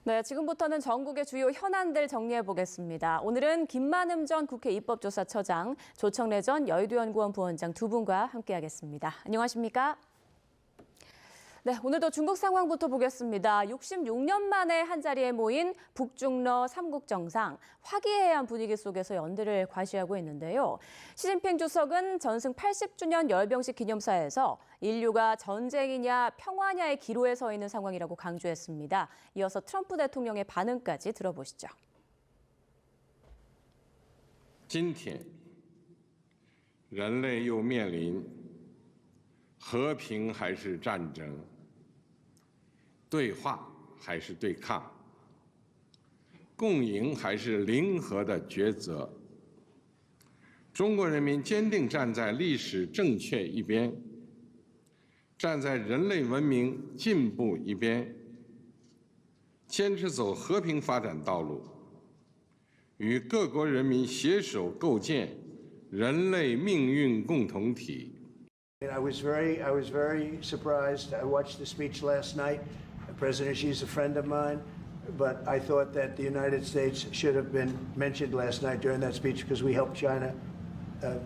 네, 지금부터는 전국의 주요 현안들 정리해 보겠습니다. 오늘은 김만흠 전 국회 입법조사처장, 조청래 전 여의도연구원 부원장 두 분과 함께하겠습니다. 안녕하십니까? 네, 오늘도 중국 상황부터 보겠습니다. 66년 만에 한자리에 모인 북중러 3국 정상, 화기애애한 분위기 속에서 연대를 과시하고 있는데요. 시진핑 주석은 전승 80주년 열병식 기념사에서 인류가 전쟁이냐 평화냐의 기로에 서 있는 상황이라고 강조했습니다. 이어서 트럼프 대통령의 반응까지 들어보시죠. 今天人类又面临和平还是战争，对话还是对抗，共赢还是零和的抉择。中国人民坚定站在历史正确一边，站在人类文明进步一边，坚持走和平发展道路，与各国人民携手构建人类命运共同体。 I was very surprised. I watched the speech last night. President Xi's a friend of mine, but I thought that the United States should have been mentioned last night during that speech because we helped China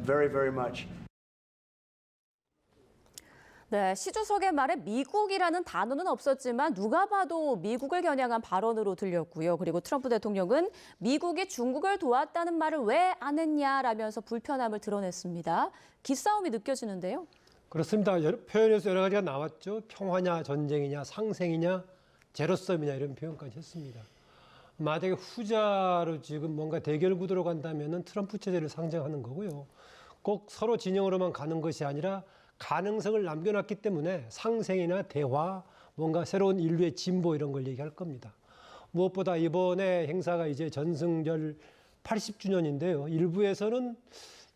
very, very much. 네, 시 주석의 말에 미국이라는 단어는 없었지만 누가 봐도 미국을 겨냥한 발언으로 들렸고요. 그리고 트럼프 대통령은 미국이 중국을 도왔다는 말을 왜 안 했냐라면서 불편함을 드러냈습니다. 기싸움이 느껴지는데요. 그렇습니다. 표현에서 여러 가지가 나왔죠. 평화냐, 전쟁이냐, 상생이냐, 제로섬이냐 이런 표현까지 했습니다. 만약에 후자로 지금 뭔가 대결 구도로 간다면은 트럼프 체제를 상징하는 거고요. 꼭 서로 진영으로만 가는 것이 아니라 가능성을 남겨놨기 때문에 상생이나 대화, 뭔가 새로운 인류의 진보 이런 걸 얘기할 겁니다. 무엇보다 이번에 행사가 이제 전승절 80주년인데요. 일부에서는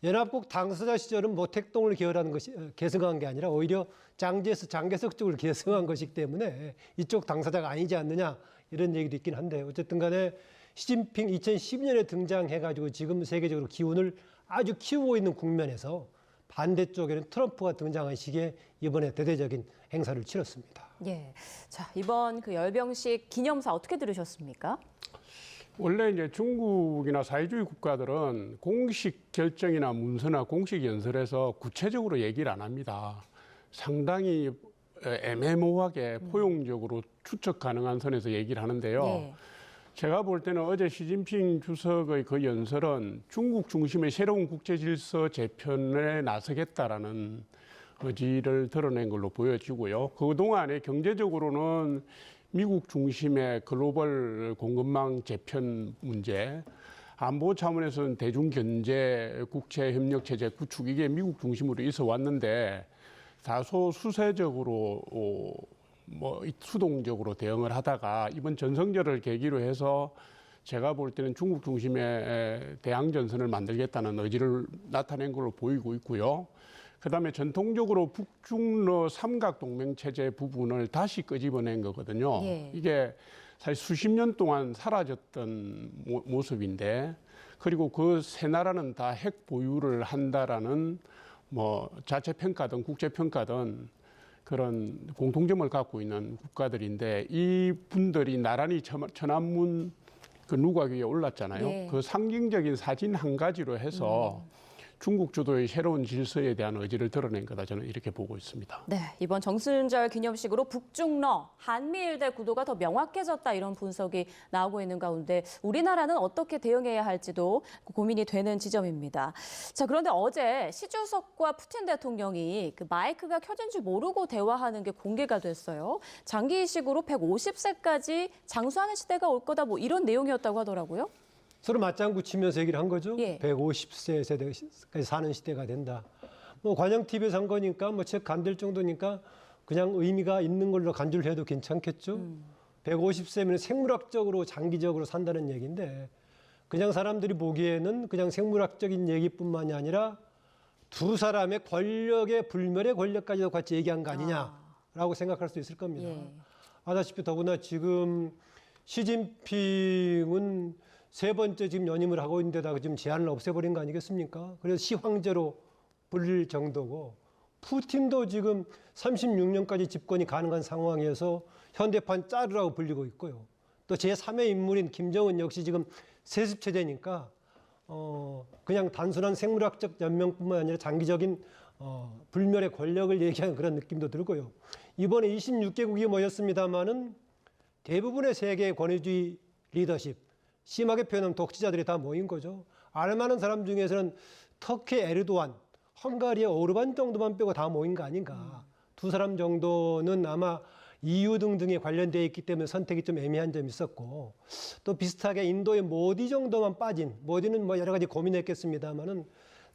연합국 당사자 시절은 모택동을 계열하는 것이 계승한 게 아니라 오히려 장개석 쪽을 계승한 것이기 때문에 이쪽 당사자가 아니지 않느냐 이런 얘기도 있긴 한데 어쨌든 간에 시진핑 2012년에 등장해가지고 지금 세계적으로 기운을 아주 키우고 있는 국면에서 반대쪽에는 트럼프가 등장한 시기에 이번에 대대적인 행사를 치렀습니다. 예, 자 이번 그 열병식 기념사 어떻게 들으셨습니까? 원래 이제 중국이나 사회주의 국가들은 공식 결정이나 문서나 공식 연설에서 구체적으로 얘기를 안 합니다. 상당히 애매모호하게 포용적으로 추측 가능한 선에서 얘기를 하는데요. 네. 제가 볼 때는 어제 시진핑 주석의 그 연설은 중국 중심의 새로운 국제 질서 재편에 나서겠다라는 의지를 드러낸 걸로 보여지고요. 그동안에 경제적으로는 미국 중심의 글로벌 공급망 재편 문제, 안보 차원에서는 대중경제 국제협력체제 구축, 이게 미국 중심으로 있어 왔는데 다소 수세적으로 수동적으로 대응을 하다가 이번 전성절을 계기로 해서 제가 볼 때는 중국 중심의 대항전선을 만들겠다는 의지를 나타낸 걸로 보이고 있고요. 그다음에 전통적으로 북중러 삼각동맹체제 부분을 다시 끄집어낸 거거든요. 예. 이게 사실 수십 년 동안 사라졌던 모습인데, 그리고 그 세 나라는 다 핵 보유를 한다라는 자체 평가든 국제 평가든 그런 공통점을 갖고 있는 국가들인데, 이 분들이 나란히 천안문 그 누각 위에 올랐잖아요. 예. 그 상징적인 사진 한 가지로 해서 중국 주도의 새로운 질서에 대한 의지를 드러낸 거다, 저는 이렇게 보고 있습니다. 네, 이번 정승절 기념식으로 북중러, 한미일대 구도가 더 명확해졌다 이런 분석이 나오고 있는 가운데 우리나라는 어떻게 대응해야 할지도 고민이 되는 지점입니다. 자, 그런데 어제 시 주석과 푸틴 대통령이 그 마이크가 켜진 줄 모르고 대화하는 게 공개가 됐어요. 장기 이식으로 150세까지 장수하는 시대가 올 거다 이런 내용이었다고 하더라고요. 서로 맞장구 치면서 얘기를 한 거죠. 예. 150세 세대까지 사는 시대가 된다. 관영 TV에서 한 거니까 책 간될 정도니까 그냥 의미가 있는 걸로 간주를 해도 괜찮겠죠. 150세면 생물학적으로 장기적으로 산다는 얘기인데 그냥 사람들이 보기에는 그냥 생물학적인 얘기뿐만이 아니라 두 사람의 권력의 불멸의 권력까지도 같이 얘기한 거 아니냐라고 생각할 수 있을 겁니다. 예. 아다시피 더구나 지금 시진핑은 세 번째 지금 연임을 하고 있는데다가 지금 제한을 없애버린 거 아니겠습니까? 그래서 시황제로 불릴 정도고, 푸틴도 지금 36년까지 집권이 가능한 상황에서 현대판 짜르라고 불리고 있고요. 또 제3의 인물인 김정은 역시 지금 세습 체제니까 그냥 단순한 생물학적 연명뿐만 아니라 장기적인 불멸의 권력을 얘기하는 그런 느낌도 들고요. 이번에 26개국이 모였습니다마는 대부분의 세계의 권위주의 리더십, 심하게 표현하면 독재자들이 다 모인 거죠. 알만한 사람 중에서는 터키 에르도안, 헝가리의 오르반 정도만 빼고 다 모인 거 아닌가. 두 사람 정도는 아마 EU 등등에 관련되어 있기 때문에 선택이 좀 애매한 점이 있었고, 또 비슷하게 인도의 모디 정도만 빠진, 모디는 뭐 여러 가지 고민했겠습니다만은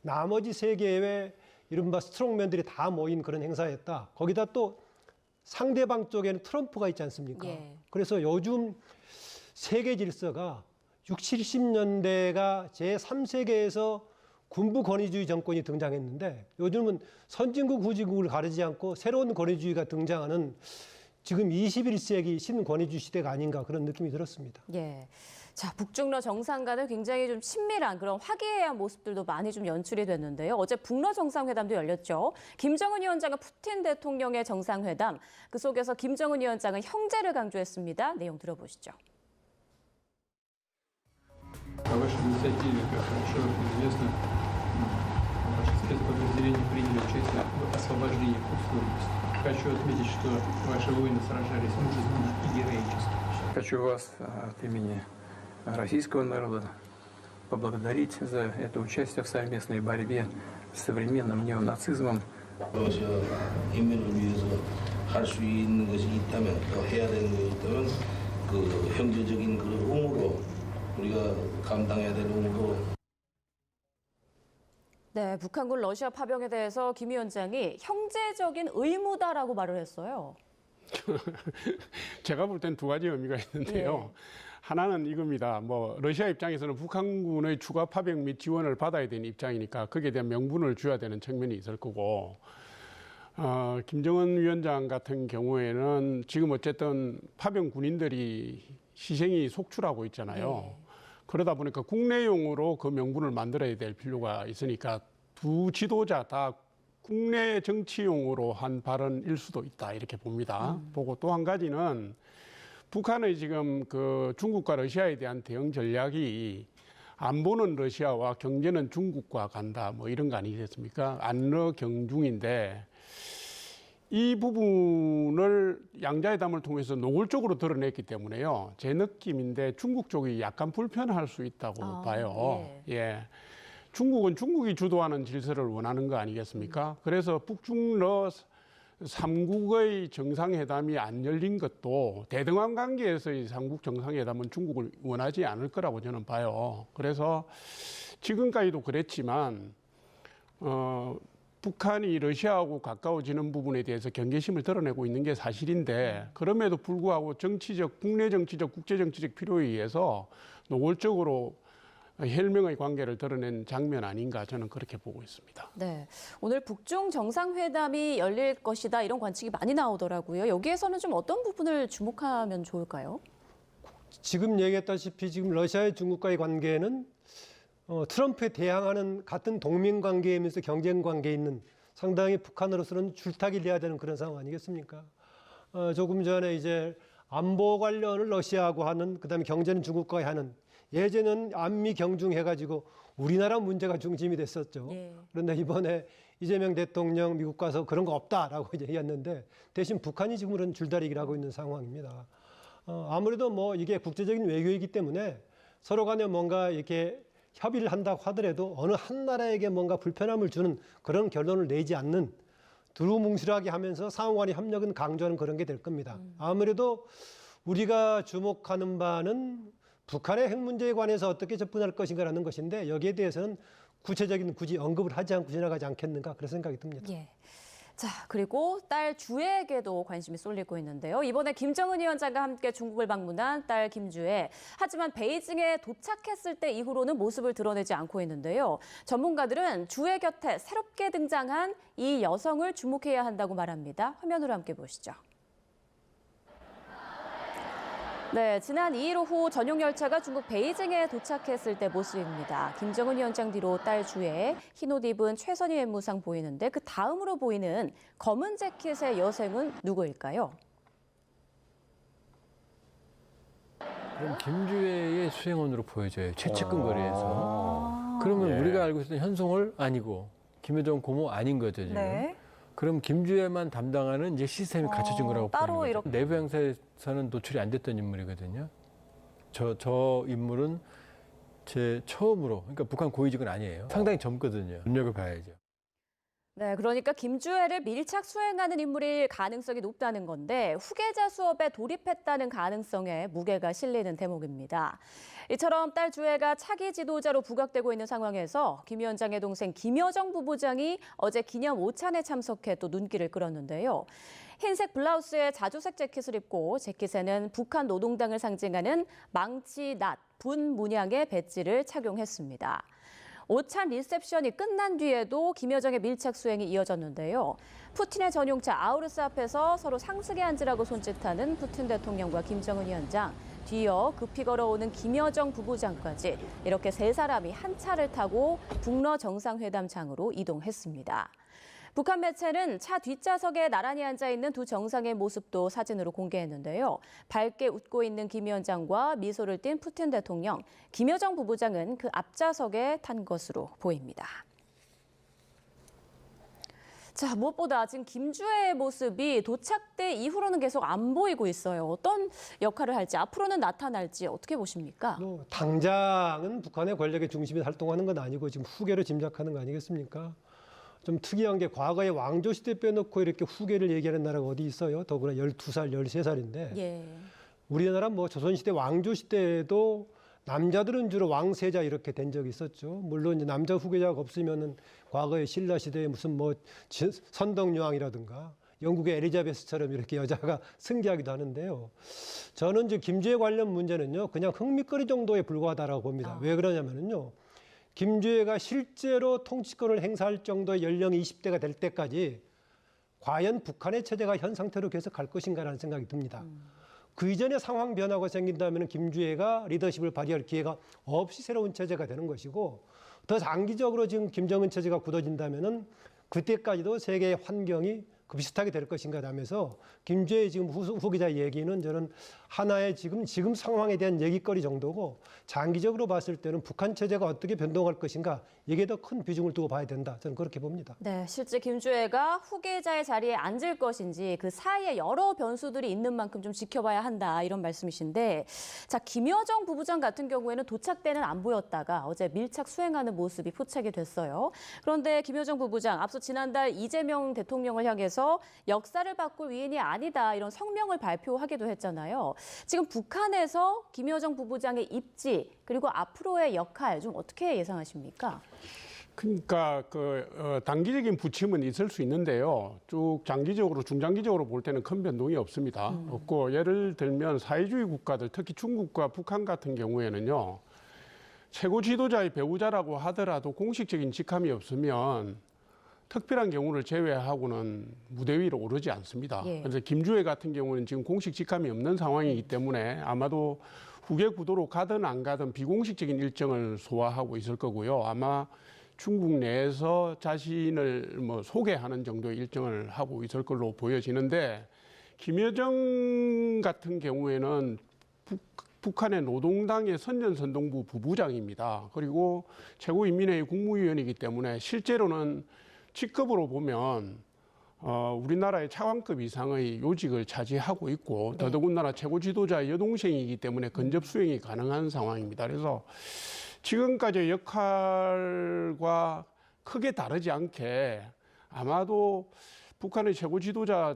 나머지 세 개의 이른바 스트롱맨들이 다 모인 그런 행사였다. 거기다 또 상대방 쪽에는 트럼프가 있지 않습니까? 예. 그래서 요즘 세계 질서가 60, 70년대가 제3세계에서 군부 권위주의 정권이 등장했는데 요즘은 선진국, 후진국을 가리지 않고 새로운 권위주의가 등장하는 지금 21세기 신권위주의 시대가 아닌가 그런 느낌이 들었습니다. 예. 자, 북중러 정상 간에 굉장히 좀 친밀한 그런 화기애애한 모습들도 많이 좀 연출이 됐는데요. 어제 북러 정상회담도 열렸죠. 김정은 위원장과 푸틴 대통령의 정상회담. 그 속에서 김정은 위원장은 형제를 강조했습니다. 내용 들어보시죠. По вашей инициативе, как широко известно, ваши спецподразделения приняли участие в освобождении Курской области. Хочу отметить, что ваши воины сражались мужественно и героически. Хочу вас от имени российского народа поблагодарить за это участие в совместной борьбе с современным неонацизмом. 러시아 인민을 위해서 할 수 있는 것이 있다면 또 해야 되는 것이 있다면 그 형제적인 그 의무로 우리가 감당해야 될 의무로. 네, 북한군 러시아 파병에 대해서 김 위원장이 형제적인 의무다라고 말을 했어요. 제가 볼 땐 두 가지 의미가 있는데요. 하나는 이겁니다. 뭐 러시아 입장에서는 북한군의 추가 파병 및 지원을 받아야 되는 입장이니까 거기에 대한 명분을 줘야 되는 측면이 있을 거고, 김정은 위원장 같은 경우에는 지금 어쨌든 파병 군인들이 희생이 속출하고 있잖아요. 그러다 보니까 국내용으로 그 명분을 만들어야 될 필요가 있으니까 두 지도자 다 국내 정치용으로 한 발언일 수도 있다 이렇게 봅니다. 보고 또 한 가지는 북한의 지금 그 중국과 러시아에 대한 대응 전략이 안보는 러시아와 경제는 중국과 간다 뭐 이런 거 아니겠습니까? 안러 경중인데 이 부분을 양자회담을 통해서 노골적으로 드러냈기 때문에요. 제 느낌인데 중국 쪽이 약간 불편할 수 있다고 봐요. 예. 중국은 중국이 주도하는 질서를 원하는 거 아니겠습니까? 그래서 북중러 3국의 정상회담이 안 열린 것도 대등한 관계에서의 3국 정상회담은 중국을 원하지 않을 거라고 저는 봐요. 그래서 지금까지도 그랬지만 북한이 러시아하고 가까워지는 부분에 대해서 경계심을 드러내고 있는 게 사실인데 그럼에도 불구하고 정치적, 국내 정치적, 국제 정치적 필요에 의해서 노골적으로 혈맹의 관계를 드러낸 장면 아닌가 저는 그렇게 보고 있습니다. 네, 오늘 북중 정상회담이 열릴 것이다 이런 관측이 많이 나오더라고요. 여기에서는 좀 어떤 부분을 주목하면 좋을까요? 지금 얘기했다시피 지금 러시아의 중국과의 관계는 트럼프에 대항하는 같은 동맹 관계이면서 경쟁 관계에 있는 상당히 북한으로서는 줄타기를 해야 되는 그런 상황 아니겠습니까? 조금 전에 이제 안보 관련을 러시아하고 하는, 그다음에 경제는 중국과 하는, 예전에는 안미 경중해가지고 우리나라 문제가 중심이 됐었죠. 그런데 이번에 이재명 대통령 미국 가서 그런 거 없다라고 이제 얘기했는데 대신 북한이 지금 그런 줄다리기를 하고 있는 상황입니다. 아무래도 뭐 이게 국제적인 외교이기 때문에 서로 간에 뭔가 이렇게 협의를 한다고 하더라도 어느 한 나라에게 뭔가 불편함을 주는 그런 결론을 내지 않는 두루뭉실하게 하면서 상호간의 협력은 강조하는 그런 게 될 겁니다. 아무래도 우리가 주목하는 바는 북한의 핵 문제에 관해서 어떻게 접근할 것인가라는 것인데 여기에 대해서는 구체적인 굳이 언급을 하지 않고 지나가지 않겠는가 그런 생각이 듭니다. 예. 자, 그리고 딸 주에게도 관심이 쏠리고 있는데요. 이번에 김정은 위원장과 함께 중국을 방문한 딸 김주애. 하지만 베이징에 도착했을 때 이후로는 모습을 드러내지 않고 있는데요. 전문가들은 주애 곁에 새롭게 등장한 이 여성을 주목해야 한다고 말합니다. 화면으로 함께 보시죠. 네, 지난 2일 오후 전용 열차가 중국 베이징에 도착했을 때 모습입니다. 김정은 위원장 뒤로 딸 주에 흰 옷 입은 최선희 외무상 보이는데 그 다음으로 보이는 검은 재킷의 여성은 누구일까요? 그럼 김주애의 수행원으로 보여져요. 최측근 거리에서. 그러면 우리가 알고 있었던 현송월 아니고 김여정 고모 아닌 거죠, 지금. 네. 그럼 김주애만 담당하는 이제 시스템이 갖춰진 거라고 따로 보는 이렇게. 거죠. 내부 행사에서는 노출이 안 됐던 인물이거든요. 저 인물은 제 처음으로, 그러니까 북한 고위직은 아니에요. 상당히 젊거든요. 눈여겨 봐야죠. 네, 그러니까 김주애를 밀착 수행하는 인물일 가능성이 높다는 건데 후계자 수업에 돌입했다는 가능성에 무게가 실리는 대목입니다. 이처럼 딸 주애가 차기 지도자로 부각되고 있는 상황에서 김 위원장의 동생 김여정 부부장이 어제 기념 오찬에 참석해 또 눈길을 끌었는데요. 흰색 블라우스에 자주색 재킷을 입고 재킷에는 북한 노동당을 상징하는 망치, 낫, 분 문양의 배지를 착용했습니다. 오찬 리셉션이 끝난 뒤에도 김여정의 밀착 수행이 이어졌는데요. 푸틴의 전용차 아우르스 앞에서 서로 상승에 앉으라고 손짓하는 푸틴 대통령과 김정은 위원장, 뒤이어 급히 걸어오는 김여정 부부장까지 이렇게 세 사람이 한 차를 타고 북러 정상회담장으로 이동했습니다. 북한 매체는 차 뒷좌석에 나란히 앉아있는 두 정상의 모습도 사진으로 공개했는데요. 밝게 웃고 있는 김 위원장과 미소를 띤 푸틴 대통령, 김여정 부부장은 그 앞좌석에 탄 것으로 보입니다. 자, 무엇보다 지금 김주애의 모습이 도착 때 이후로는 계속 안 보이고 있어요. 어떤 역할을 할지, 앞으로는 나타날지 어떻게 보십니까? 당장은 북한의 권력의 중심이 활동하는 건 아니고 지금 후계로 짐작하는 거 아니겠습니까? 좀 특이한 게 과거에 왕조 시대 빼놓고 이렇게 후계를 얘기하는 나라가 어디 있어요? 더구나 12살, 13살인데. 예. 우리나라 뭐 조선시대 왕조 시대에도 남자들은 주로 왕세자 이렇게 된 적이 있었죠. 물론 이제 남자 후계자가 없으면은 과거에 신라 시대에 무슨 뭐 선덕여왕이라든가 영국의 엘리자베스처럼 이렇게 여자가 승계하기도 하는데요. 저는 이제 김주애 관련 문제는요, 그냥 흥미거리 정도에 불과하다라고 봅니다. 왜 그러냐면은요. 김주애가 실제로 통치권을 행사할 정도의 연령이 20대가 될 때까지 과연 북한의 체제가 현 상태로 계속 갈 것인가라는 생각이 듭니다. 그 이전에 상황 변화가 생긴다면 김주애가 리더십을 발휘할 기회가 없이 새로운 체제가 되는 것이고 더 장기적으로 지금 김정은 체제가 굳어진다면 그때까지도 세계의 환경이 비슷하게 될 것인가 하면서 김주애의 지금 후계자 얘기는 저는 하나의 지금 상황에 대한 얘기거리 정도고 장기적으로 봤을 때는 북한 체제가 어떻게 변동할 것인가 이게 더 큰 비중을 두고 봐야 된다. 저는 그렇게 봅니다. 네, 실제 김주애가 후계자의 자리에 앉을 것인지 그 사이에 여러 변수들이 있는 만큼 좀 지켜봐야 한다 이런 말씀이신데 자, 김여정 부부장 같은 경우에는 도착 때는 안 보였다가 어제 밀착 수행하는 모습이 포착이 됐어요. 그런데 김여정 부부장 앞서 지난달 이재명 대통령을 향해서 역사를 바꿀 위인이 아니다 이런 성명을 발표하기도 했잖아요. 지금 북한에서 김여정 부부장의 입지 그리고 앞으로의 역할 좀 어떻게 예상하십니까? 그러니까 단기적인 부침은 있을 수 있는데요. 쭉 장기적으로 중장기적으로 볼 때는 큰 변동이 없습니다. 없고 예를 들면 사회주의 국가들 특히 중국과 북한 같은 경우에는요. 최고 지도자의 배우자라고 하더라도 공식적인 직함이 없으면 특별한 경우를 제외하고는 무대 위로 오르지 않습니다. 예. 그래서 김주애 같은 경우는 지금 공식 직함이 없는 상황이기 때문에 아마도 후계 구도로 가든 안 가든 비공식적인 일정을 소화하고 있을 거고요. 아마 중국 내에서 자신을 소개하는 정도의 일정을 하고 있을 걸로 보여지는데 김여정 같은 경우에는 북한의 노동당의 선전선동부 부부장입니다. 그리고 최고인민회의 국무위원이기 때문에 실제로는 직급으로 보면 우리나라의 차관급 이상의 요직을 차지하고 있고 더더군다나 최고 지도자의 여동생이기 때문에 근접 수행이 가능한 상황입니다. 그래서 지금까지의 역할과 크게 다르지 않게 아마도 북한의 최고 지도자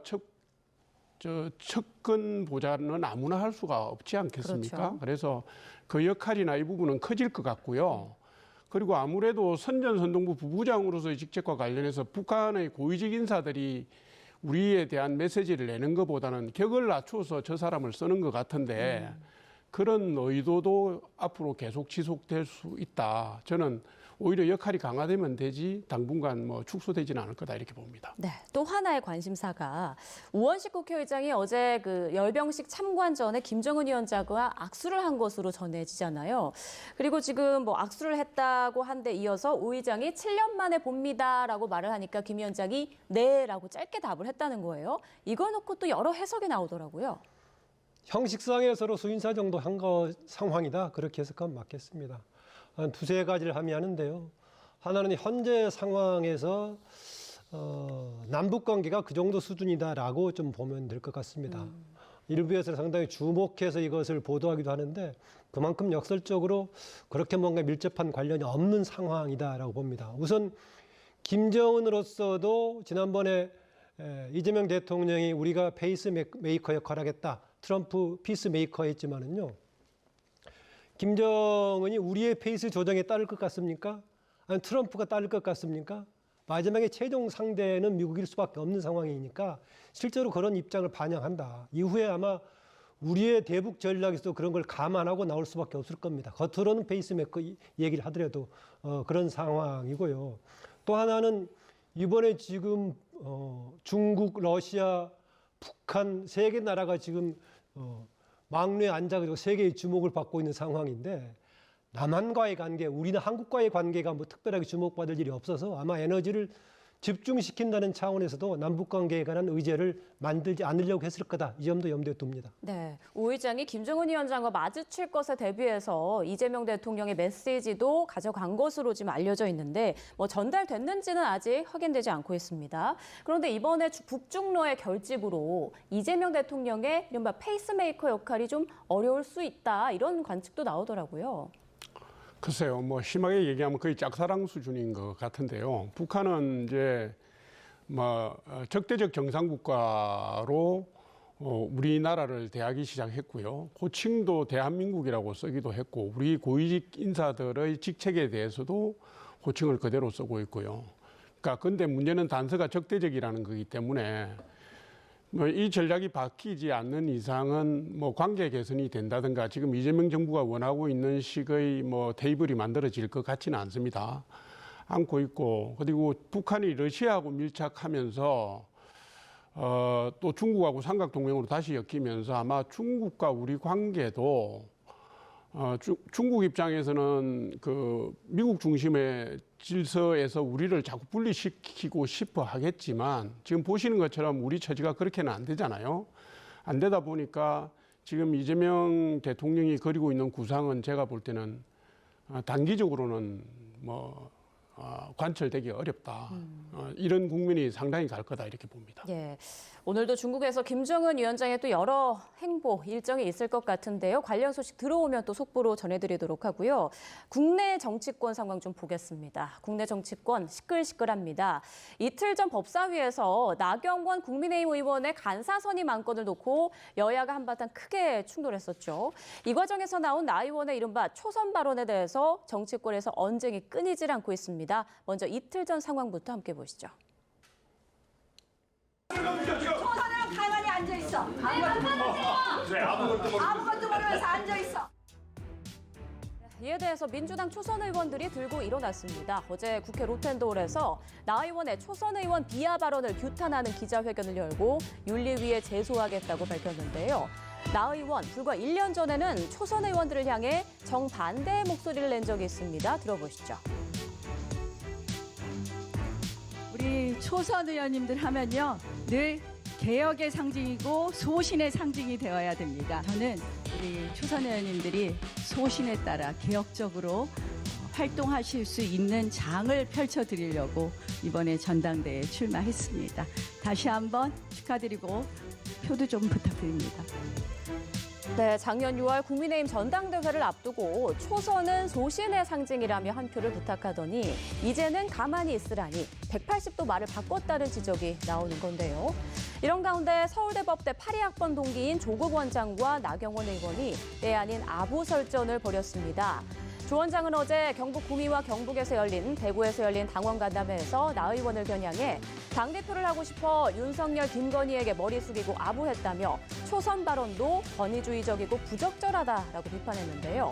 측근 보좌는 아무나 할 수가 없지 않겠습니까? 그렇죠. 그래서 그 역할이나 이 부분은 커질 것 같고요. 그리고 아무래도 선전선동부 부부장으로서의 직책과 관련해서 북한의 고위직 인사들이 우리에 대한 메시지를 내는 것보다는 격을 낮춰서 저 사람을 쓰는 것 같은데 그런 의도도 앞으로 계속 지속될 수 있다. 저는 오히려 역할이 강화되면 되지 당분간 축소되지는 않을 거다 이렇게 봅니다. 네, 또 하나의 관심사가 우원식 국회의장이 어제 그 열병식 참관 전에 김정은 위원장과 악수를 한 것으로 전해지잖아요. 그리고 지금 악수를 했다고 한 데 이어서 우 의장이 7년 만에 봅니다라고 말을 하니까 김 위원장이 네라고 짧게 답을 했다는 거예요. 이걸 놓고 또 여러 해석이 나오더라고요. 형식상에서로 수인사 정도 한 상황이다. 그렇게 해석하면 맞겠습니다. 한 두세 가지를 함의하는데요. 하나는 현재 상황에서 남북 관계가 그 정도 수준이다라고 좀 보면 될 것 같습니다. 일부에서 상당히 주목해서 이것을 보도하기도 하는데 그만큼 역설적으로 그렇게 뭔가 밀접한 관련이 없는 상황이다라고 봅니다. 우선 김정은으로서도 지난번에 이재명 대통령이 우리가 페이스메이커 역할을 하겠다. 트럼프 피스메이커 했지만은요. 김정은이 우리의 페이스 조정에 따를 것 같습니까? 아니면 트럼프가 따를 것 같습니까? 마지막에 최종 상대는 미국일 수밖에 없는 상황이니까 실제로 그런 입장을 반영한다. 이후에 아마 우리의 대북 전략에서도 그런 걸 감안하고 나올 수밖에 없을 겁니다. 겉으로는 페이스메이커 얘기를 하더라도 그런 상황이고요. 또 하나는 이번에 지금 중국, 러시아, 북한 세 개 나라가 지금 막내에 앉아가지고 세계의 주목을 받고 있는 상황인데 남한과의 관계, 우리는 한국과의 관계가 뭐 특별하게 주목받을 일이 없어서 아마 에너지를 집중시킨다는 차원에서도 남북관계에 관한 의제를 만들지 않으려고 했을 거다. 이 점도 염두에 둡니다. 네, 오 의장이 김정은 위원장과 마주칠 것에 대비해서 이재명 대통령의 메시지도 가져간 것으로 지금 알려져 있는데 뭐 전달됐는지는 아직 확인되지 않고 있습니다. 그런데 이번에 북중러의 결집으로 이재명 대통령의 이른바 페이스메이커 역할이 좀 어려울 수 있다. 이런 관측도 나오더라고요. 글쎄요, 뭐 심하게 얘기하면 거의 짝사랑 수준인 것 같은데요. 북한은 이제 뭐 적대적 정상국가로 우리나라를 대하기 시작했고요. 호칭도 대한민국이라고 쓰기도 했고, 우리 고위직 인사들의 직책에 대해서도 호칭을 그대로 쓰고 있고요. 그러니까 근데 문제는 단서가 적대적이라는 거기 때문에 뭐 이 전략이 바뀌지 않는 이상은 뭐 관계 개선이 된다든가 지금 이재명 정부가 원하고 있는 식의 뭐 테이블이 만들어질 것 같지는 않습니다. 않고 있고, 그리고 북한이 러시아하고 밀착하면서 또 중국하고 삼각동맹으로 다시 엮이면서 아마 중국과 우리 관계도 중국 입장에서는 그 미국 중심의 질서에서 우리를 자꾸 분리시키고 싶어 하겠지만 지금 보시는 것처럼 우리 처지가 그렇게는 안 되잖아요. 안 되다 보니까 지금 이재명 대통령이 그리고 있는 구상은 제가 볼 때는 단기적으로는 뭐 관철되기 어렵다. 이런 국면이 상당히 갈 거다 이렇게 봅니다. 예, 오늘도 중국에서 김정은 위원장의 또 여러 행보 일정이 있을 것 같은데요. 관련 소식 들어오면 또 속보로 전해드리도록 하고요. 국내 정치권 상황 좀 보겠습니다. 국내 정치권 시끌시끌합니다. 이틀 전 법사위에서 나경원 국민의힘 의원의 간사 선임 안건을 놓고 여야가 한바탕 크게 충돌했었죠. 이 과정에서 나온 나 의원의 이른바 초선 발언에 대해서 정치권에서 언쟁이 끊이질 않고 있습니다. 먼저 이틀 전 상황부터 함께 보시죠. 초선은 가만히 앉아 있어. 아무것도 모르면서 앉아 있어. 이에 대해서 민주당 초선 의원들이 들고 일어났습니다. 어제 국회 로텐도홀에서 나 의원의 초선 의원 비하 발언을 규탄하는 기자회견을 열고 윤리위에 제소하겠다고 밝혔는데요. 나 의원 불과 1년 전에는 초선 의원들을 향해 정반대의 목소리를 낸 적이 있습니다. 들어보시죠. 우리 초선 의원님들 하면요, 늘 개혁의 상징이고 소신의 상징이 되어야 됩니다. 저는 우리 초선 의원님들이 소신에 따라 개혁적으로 활동하실 수 있는 장을 펼쳐드리려고 이번에 전당대회에 출마했습니다. 다시 한번 축하드리고 표도 좀 부탁드립니다. 네, 작년 6월 국민의힘 전당대회를 앞두고 초선은 소신의 상징이라며 한 표를 부탁하더니 이제는 가만히 있으라니 180도 말을 바꿨다는 지적이 나오는 건데요. 이런 가운데 서울대 법대 82학번 동기인 조국 원장과 나경원 의원이 때 아닌 아부 설전을 벌였습니다. 조 원장은 어제 경북 구미와 경북에서 열린 대구에서 열린 당원 간담회에서 나 의원을 겨냥해 당대표를 하고 싶어 윤석열, 김건희에게 머리 숙이고 아부했다며 초선 발언도 권위주의적이고 부적절하다라고 비판했는데요.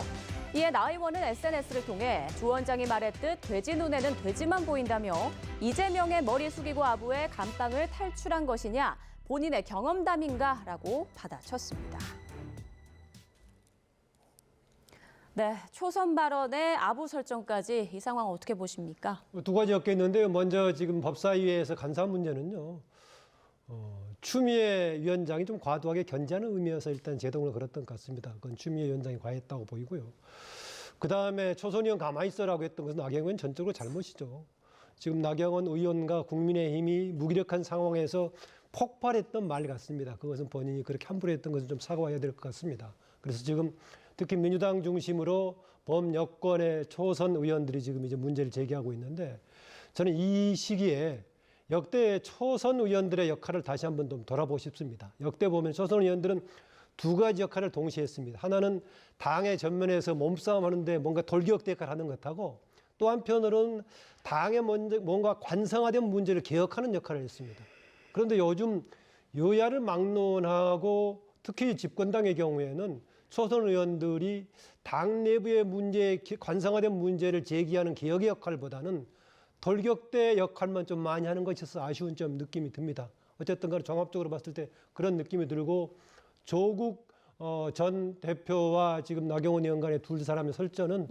이에 나 의원은 SNS를 통해 조 원장이 말했듯 돼지 눈에는 돼지만 보인다며 이재명의 머리 숙이고 아부해 감방을 탈출한 것이냐 본인의 경험담인가라고 받아쳤습니다. 네, 초선 발언의 아부 설정까지 이 상황 어떻게 보십니까? 두 가지 엮여 있는데요. 먼저 지금 법사위에서 간사 문제는요. 추미애 위원장이 좀 과도하게 견제하는 의미여서 일단 제동을 걸었던 것 같습니다. 그건 추미애 위원장이 과했다고 보이고요. 그다음에 초선 의원 가만히 있어라고 했던 것은 나경원 의원 전적으로 잘못이죠. 지금 나경원 의원과 국민의힘이 무기력한 상황에서 폭발했던 말 같습니다. 그것은 본인이 그렇게 함부로 했던 것은 좀 사과해야 될 것 같습니다. 그래서 지금 특히 민주당 중심으로 범여권의 초선 의원들이 지금 이제 문제를 제기하고 있는데 저는 이 시기에 역대 초선 의원들의 역할을 다시 한번 좀 돌아보고 싶습니다. 역대 보면 초선 의원들은 두 가지 역할을 동시에 했습니다. 하나는 당의 전면에서 몸싸움하는데 뭔가 돌격대 역할을 하는 것하고 또 한편으로는 당의 뭔가 관성화된 문제를 개혁하는 역할을 했습니다. 그런데 요즘 여야를 막론하고 특히 집권당의 경우에는 초선 의원들이 당 내부의 문제, 관성화된 문제를 제기하는 개혁의 역할보다는 돌격대 역할만 좀 많이 하는 것이어서 아쉬운 좀 느낌이 듭니다. 어쨌든 간에 종합적으로 봤을 때 그런 느낌이 들고 조국 전 대표와 지금 나경원 의원 간의 두 사람의 설전은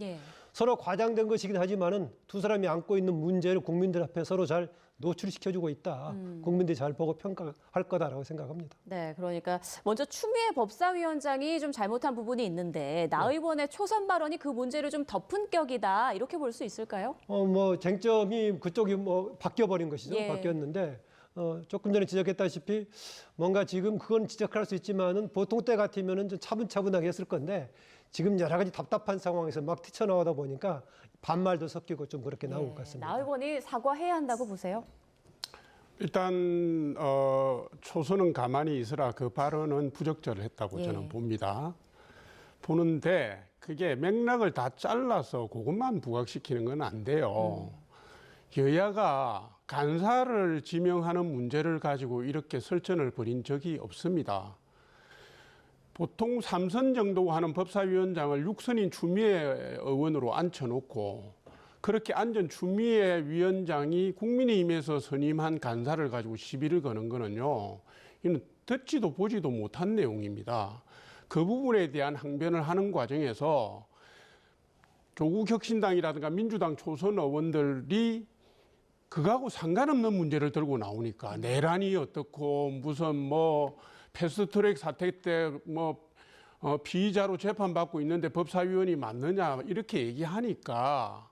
서로 과장된 것이긴 하지만은 두 사람이 안고 있는 문제를 국민들 앞에 서로 잘 노출시켜주고 있다. 국민들이 잘 보고 평가할 거다라고 생각합니다. 네, 그러니까 먼저 추미애 법사위원장이 좀 잘못한 부분이 있는데 나 의원의 초선 발언이 그 문제를 좀 덮은 격이다 이렇게 볼 수 있을까요? 뭐 쟁점이 그쪽이 뭐 바뀌어버린 것이죠. 바뀌었는데 조금 전에 지적했다시피 뭔가 지금 그건 지적할 수 있지만은 보통 때 같으면은 좀 차분차분하게 했을 건데 지금 여러 가지 답답한 상황에서 막 튀쳐나오다 보니까 반말도 섞이고 좀 그렇게 나온 것 같습니다. 나 의원이 사과해야 한다고 보세요? 일단 초선은 가만히 있으라 그 발언은 부적절을 했다고 저는 봅니다. 보는데 그게 맥락을 다 잘라서 그것만 부각시키는 건 안 돼요. 여야가 간사를 지명하는 문제를 가지고 이렇게 설전을 벌인 적이 없습니다. 보통 3선 정도 하는 법사위원장을 6선인 추미애 의원으로 앉혀놓고 그렇게 앉은 추미애 위원장이 국민의힘에서 선임한 간사를 가지고 시비를 거는 거는요. 이는 듣지도 보지도 못한 내용입니다. 그 부분에 대한 항변을 하는 과정에서 조국 혁신당이라든가 민주당 초선 의원들이 그거하고 상관없는 문제를 들고 나오니까 내란이 어떻고 무슨 뭐 패스트트랙 사태 때 뭐 피의자로 재판받고 있는데 법사위원이 맞느냐 이렇게 얘기하니까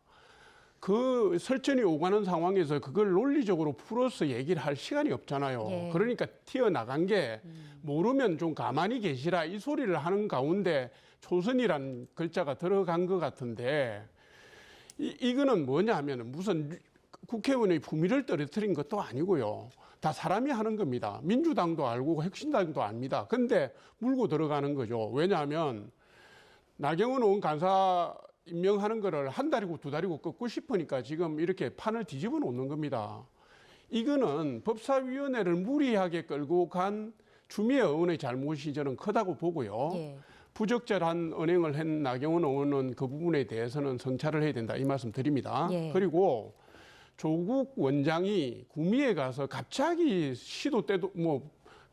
그 설전이 오가는 상황에서 그걸 논리적으로 풀어서 얘기를 할 시간이 없잖아요. 그러니까 튀어나간 게 모르면 좀 가만히 계시라 이 소리를 하는 가운데 초선이란 글자가 들어간 것 같은데 이거는 뭐냐 하면 무슨 국회의원의 품위를 떨어뜨린 것도 아니고요. 다 사람이 하는 겁니다. 민주당도 알고 혁신당도 압니다. 근데 물고 들어가는 거죠. 왜냐하면 나경원 의원 간사 임명하는 거를 한 달이고 두 달이고 꺾고 싶으니까 지금 이렇게 판을 뒤집어 놓는 겁니다. 이거는 법사위원회를 무리하게 끌고 간 추미애 의원의 잘못이 저는 크다고 보고요. 부적절한 언행을 한 나경원 의원은 그 부분에 대해서는 성찰을 해야 된다 이 말씀 드립니다. 그리고 조국 원장이 구미에 가서 갑자기 시도 때도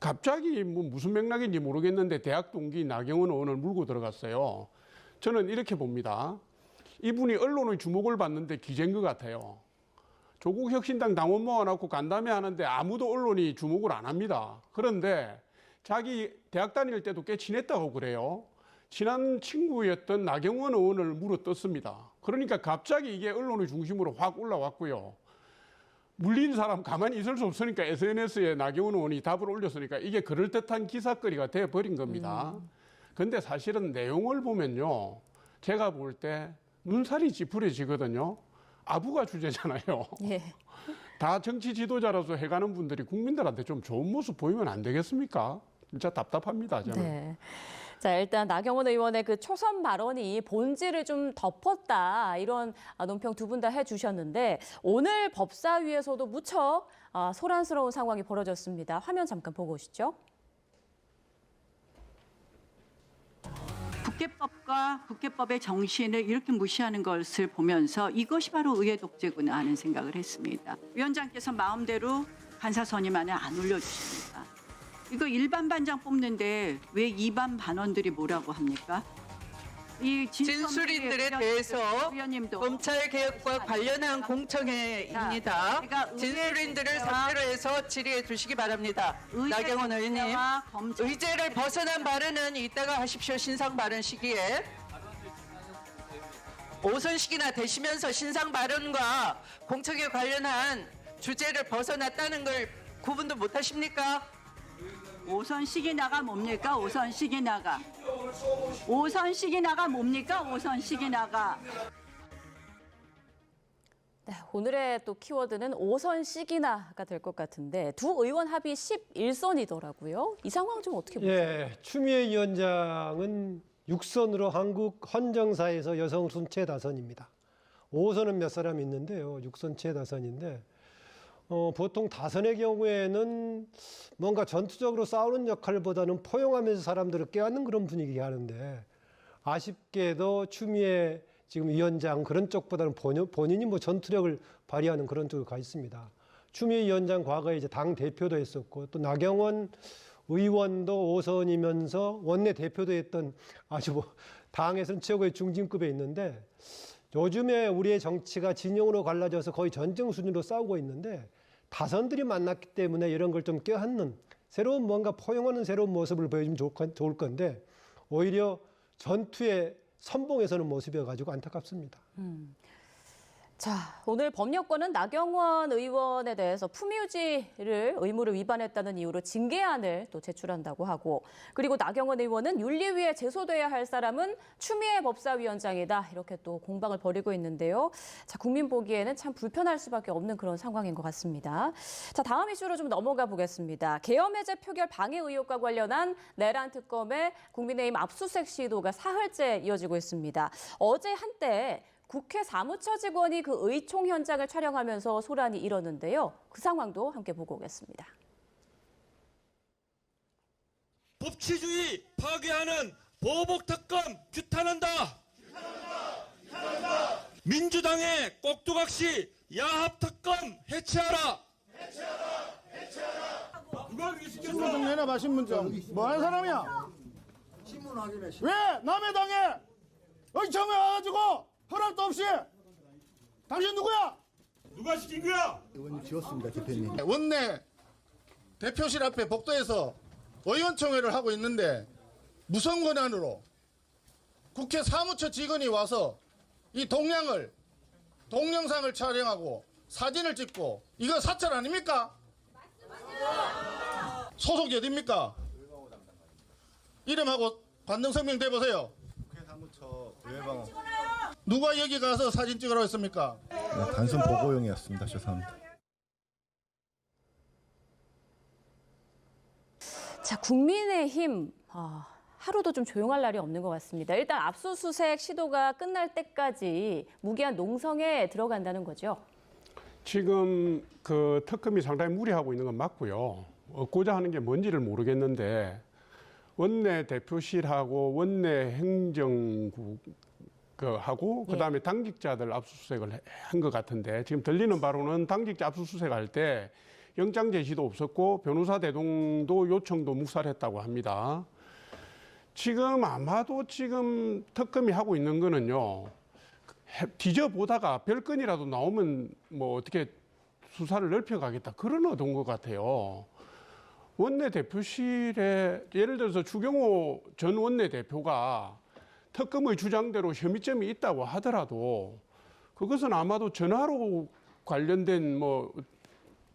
갑자기 무슨 맥락인지 모르겠는데 대학 동기 나경원 의원을 물고 들어갔어요. 저는 이렇게 봅니다. 이분이 언론의 주목을 받는데 기재인 것 같아요. 조국 혁신당 당원 모아놓고 간담회 하는데 아무도 언론이 주목을 안 합니다. 그런데 자기 대학 다닐 때도 꽤 친했다고 그래요. 친한 친구였던 나경원 의원을 물어떴습니다. 그러니까 갑자기 이게 언론의 중심으로 확 올라왔고요. 물린 사람 가만히 있을 수 없으니까 SNS에 나경원 의원이 답을 올렸으니까 이게 그럴듯한 기사거리가 돼버린 겁니다. 근데 사실은 내용을 보면요. 제가 볼 때 눈살이 찌푸려지거든요. 아부가 주제잖아요. 다 정치 지도자로서 해가는 분들이 국민들한테 좀 좋은 모습 보이면 안 되겠습니까? 진짜 답답합니다, 저는. 자, 일단 나경원 의원의 그 초선 발언이 본질을 좀 덮었다 이런 논평 두 분 다 해주셨는데 오늘 법사위에서도 무척 소란스러운 상황이 벌어졌습니다. 화면 잠깐 보고 오시죠. 국회법과 국회법의 정신을 이렇게 무시하는 것을 보면서 이것이 바로 의회 독재구나 하는 생각을 했습니다. 위원장께서 마음대로 간사 선임안을 안 올려주십니다. 이거 일반 반장 뽑는데 왜 2반 반원들이 뭐라고 합니까? 이 진술인들에 대해서 검찰 개혁과 관련한 공청회입니다. 진술인들을 상대로 해서 질의해 주시기 바랍니다. 나경원 의원님, 의제를 벗어난 발언은 이따가 하십시오. 신상 발언 시기에. 오선식이나 되시면서 신상 발언과 공청회 관련한 주제를 벗어났다는 걸 구분도 못 하십니까? 오선식이 나가 뭡니까? 오선식이 나가. 오선식이 나가 뭡니까? 오선식이 나가. 네, 오늘의 또 키워드는 오선식이나가 될 것 같은데 두 의원 합의 11선이더라고요. 이 상황 좀 어떻게 보세요? 예, 추미애 위원장은 6선으로 한국 헌정사에서 여성 순 최다선입니다. 5선은 몇 사람 있는데요. 6선 최다선인데 보통 다선의 경우에는 뭔가 전투적으로 싸우는 역할보다는 포용하면서 사람들을 깨닫는 그런 분위기가 하는데 아쉽게도 추미애 지금 위원장 그런 쪽보다는 본인이 뭐 전투력을 발휘하는 그런 쪽으로 가 있습니다. 추미애 위원장 과거에 이제 당 대표도 했었고 또 나경원 의원도 5선이면서 원내 대표도 했던 아주 뭐 당에서는 최고의 중진급에 있는데 요즘에 우리의 정치가 진영으로 갈라져서 거의 전쟁 수준으로 싸우고 있는데 다선들이 만났기 때문에 이런 걸 좀 껴안는 새로운 뭔가 포용하는 새로운 모습을 보여주면 좋을 건데 오히려 전투의 선봉에 서는 모습이어가지고 안타깝습니다. 자, 오늘 법률권은 나경원 의원에 대해서 품위유지를 의무를 위반했다는 이유로 징계안을 또 제출한다고 하고 그리고 나경원 의원은 윤리위에 제소돼야 할 사람은 추미애 법사위원장이다 이렇게 또 공방을 벌이고 있는데요. 자, 국민 보기에는 참 불편할 수밖에 없는 그런 상황인 것 같습니다. 자, 다음 이슈로 좀 넘어가 보겠습니다. 계엄 해제 표결 방해 의혹과 관련한 내란 특검의 국민의힘 압수수색 시도가 사흘째 이어지고 있습니다. 어제 한때 국회 사무처 직원이 그 의총 현장을 촬영하면서 소란이 일었는데요. 그 상황도 함께 보고 오겠습니다. 법치주의 파괴하는 보복특검 규탄한다. 민주당의 꼭두각시 야합특검 해체하라. 신문 좀 내놔봐. 신문 좀. 뭐 하는 사람이야? 신문 확인해. 왜 남의 당에 의총에 와가지고 허락도 없이 당신 누구야? 누가 시킨 거야? 의원님 지었습니다, 대표님. 원내 대표실 앞에 복도에서 의원총회를 하고 있는데 무슨 권한으로 국회 사무처 직원이 와서 이 동영상을 촬영하고 사진을 찍고 이거 사찰 아닙니까? 맞습니다. 소속이 어딥니까? 이름하고 관등성명 대보세요. 국회 사무처 외방. 누가 여기 가서 사진 찍으라고 했습니까? 단순 보고용이었습니다. 죄송합니다. 자, 국민의힘 하루도 좀 조용할 날이 없는 것 같습니다. 일단 압수수색 시도가 끝날 때까지 무기한 농성에 들어간다는 거죠. 지금 그 특검이 상당히 무리하고 있는 건 맞고요. 얻고자 하는 게 뭔지를 모르겠는데 원내 대표실하고 원내 행정국 하고 그다음에 당직자들 압수수색을 한 것 같은데 지금 들리는 바로는 당직자 압수수색할 때 영장 제시도 없었고 변호사 대동도 요청도 묵살했다고 합니다. 지금 아마도 지금 특검이 하고 있는 거는요. 뒤져보다가 별건이라도 나오면 뭐 어떻게 수사를 넓혀가겠다 그런 의도인 것 같아요. 원내대표실에 예를 들어서 주경호 전 원내대표가 특검의 주장대로 혐의점이 있다고 하더라도 그것은 아마도 전화로 관련된 뭐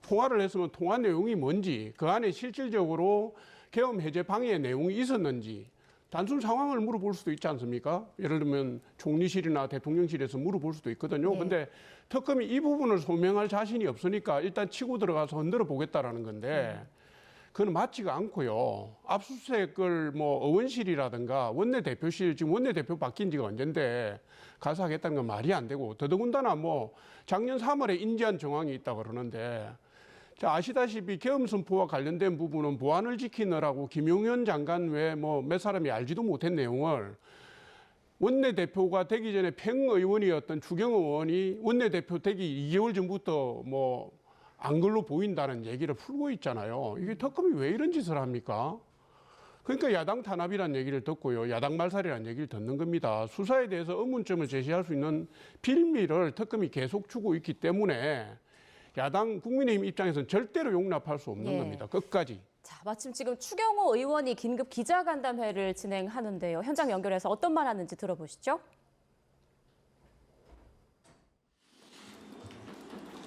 통화를 했으면 통화 내용이 뭔지 그 안에 실질적으로 계엄 해제 방해 내용이 있었는지 단순 상황을 물어볼 수도 있지 않습니까? 예를 들면 총리실이나 대통령실에서 물어볼 수도 있거든요. 근데 특검이 이 부분을 소명할 자신이 없으니까 일단 치고 들어가서 흔들어 보겠다라는 건데 그건 맞지가 않고요. 압수수색을 뭐 의원실이라든가 원내대표실, 지금 원내대표 바뀐 지가 언젠데 가서 하겠다는 건 말이 안 되고 더더군다나 뭐 작년 3월에 인지한 정황이 있다고 그러는데 자, 아시다시피 계엄 선포와 관련된 부분은 보안을 지키느라고 김용현 장관 외에 뭐 몇 사람이 알지도 못한 내용을 원내대표가 되기 전에 평의원이었던 주경호 의원이 원내대표 되기 2개월 전부터 뭐 안 걸로 보인다는 얘기를 풀고 있잖아요. 이게 특검이 왜 이런 짓을 합니까? 그러니까 야당 탄압이라는 얘기를 듣고요. 야당 말살이라는 얘기를 듣는 겁니다. 수사에 대해서 의문점을 제시할 수 있는 빌미를 특검이 계속 주고 있기 때문에 야당 국민의힘 입장에서는 절대로 용납할 수 없는 겁니다. 끝까지. 자, 마침 지금 추경호 의원이 긴급 기자간담회를 진행하는데요. 현장 연결해서 어떤 말 하는지 들어보시죠.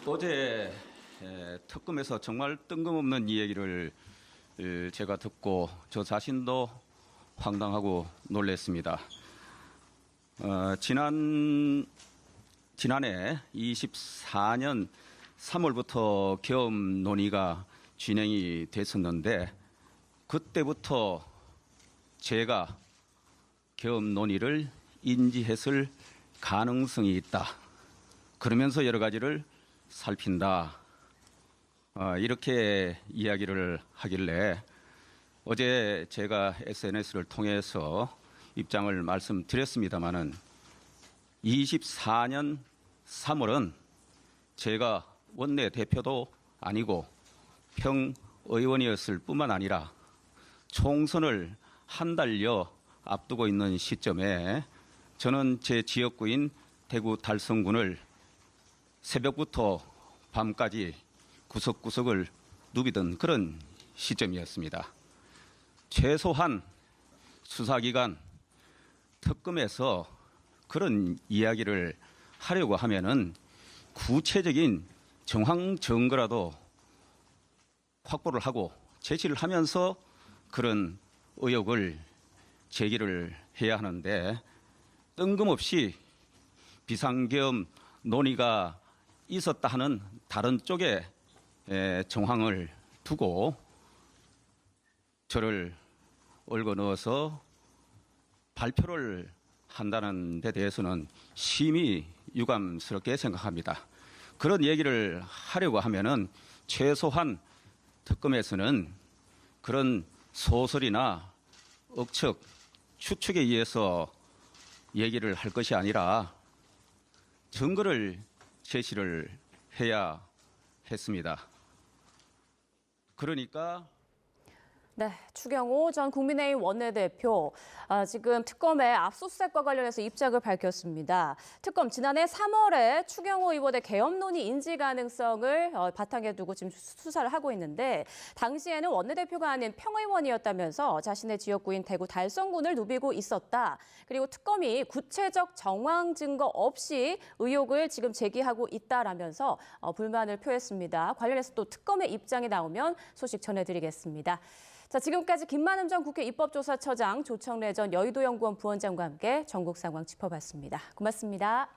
어제 특검에서 정말 뜬금없는 이야기를 제가 듣고 저 자신도 황당하고 놀랐습니다. 지난해 24년 3월부터 계엄 논의가 진행이 됐었는데 그때부터 제가 계엄 논의를 인지했을 가능성이 있다. 그러면서 여러 가지를 살핀다. 이렇게 이야기를 하길래 어제 제가 SNS를 통해서 입장을 말씀드렸습니다마는 24년 3월은 제가 원내 대표도 아니고 평의원이었을 뿐만 아니라 총선을 한 달여 앞두고 있는 시점에 저는 제 지역구인 대구 달성군을 새벽부터 밤까지 구석구석을 누비던 그런 시점이었습니다. 최소한 수사기관 특검에서 그런 이야기를 하려고 하면은 구체적인 정황 증거라도 확보를 하고 제시를 하면서 그런 의혹을 제기를 해야 하는데 뜬금없이 비상계엄 논의가 있었다 하는 다른 쪽의 정황을 두고 저를 얽어 넣어서 발표를 한다는 데 대해서는 심히 유감스럽게 생각합니다. 그런 얘기를 하려고 하면은 최소한 특검에서는 그런 소설이나 억측, 추측에 의해서 얘기를 할 것이 아니라 증거를 제시를 해야 했습니다. 그러니까 네, 추경호 전 국민의힘 원내대표 지금 특검의 압수수색과 관련해서 입장을 밝혔습니다. 특검 지난해 3월에 추경호 의원의 계엄 논의 인지 가능성을 바탕에 두고 지금 수사를 하고 있는데 당시에는 원내대표가 아닌 평의원이었다면서 자신의 지역구인 대구 달성군을 누비고 있었다. 그리고 특검이 구체적 정황 증거 없이 의혹을 지금 제기하고 있다라면서 불만을 표했습니다. 관련해서 또 특검의 입장이 나오면 소식 전해드리겠습니다. 자, 지금까지 김만흠 전 국회 입법조사처장, 조청래 전 여의도연구원 부원장과 함께 전국 상황 짚어봤습니다. 고맙습니다.